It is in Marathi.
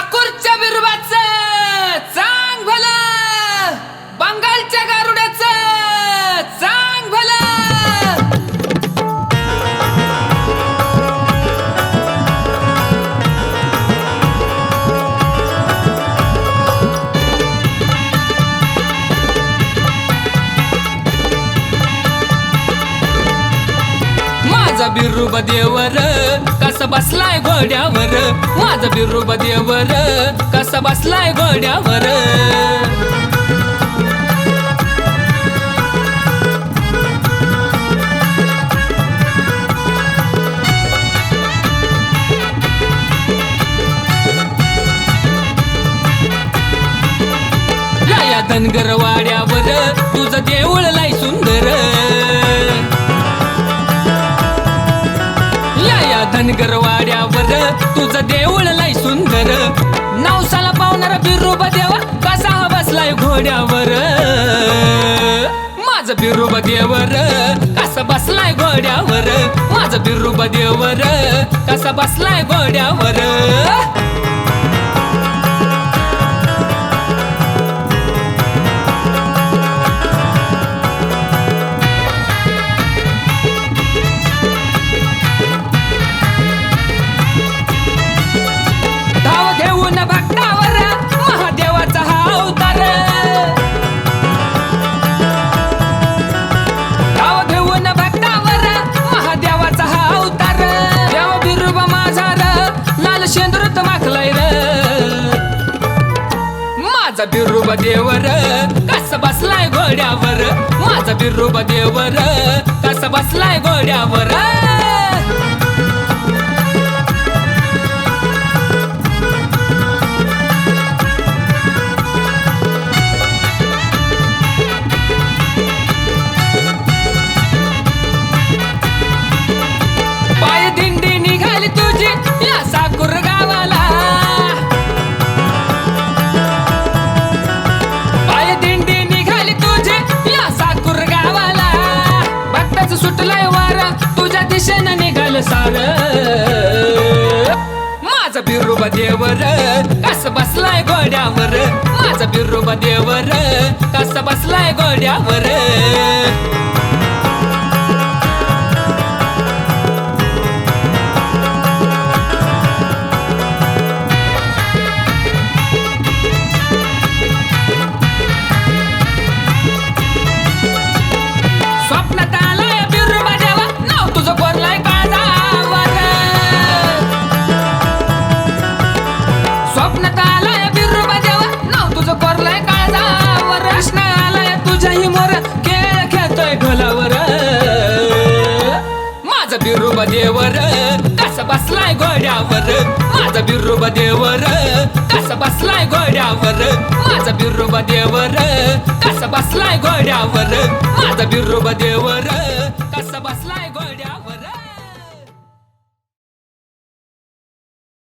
ठाकूरच्या बिरुबाचं चांग भलं, बंगालच्या गारुड्याचं चांग भलं. माझा बिरुबा देवर कसा बसलाय घोड्यावर, माझा बिरुबा देवर कसा बसलाय घोड्यावर. या धनगर वाड्यावर तुझं देऊळ लय सुंदर, धनगर वाड्यावर तुझं देऊळ लय सुंदर. नवसाला पावणारा बिरुबा देवा कसा बसलाय घोड्यावर, माझा बिरुबा देवर कसा बसलाय घोड्यावर, माझा बिरुबा देवर कसा बसलाय घोड्यावर. भक्तावर महादेवाचा हा अवतार, धाव घेऊन भक्तावर महादेवाचा हा अवतार. देवा बिरुबा माझा लाल शेंदूरात माखलाय र, माझा बिरुबा देवर कसा बसलाय घोड्यावर, माझा बिरुबा देवर कसा बसलाय घोड्यावर. दिशेनं निघाल सार, माझा बिरुबा देवर कसा बसलाय घोड्यावर, माझा बिरुबा देवर कसा बसलाय घोड्यावर. स्वप्नात आलाय बिरुबा देवा नाव तुझं कोरलाय काळजावर, स्वप्नात आलाय बिरुबा देवा नाव तुझं कोरलाय काळजावर. प्रश्न आलाय तुझ्याही मोर खेळ खेळतोय ढोलावर, माझा बिरुबा देवर कसा बसलाय घोड्यावर, माझा बिरुबा देवर कसा बसलाय घोड्यावर, माझा बिरुबा देवर कसा बसलाय घोड्यावर, माझा बिरुबा देवर कसा बसलाय.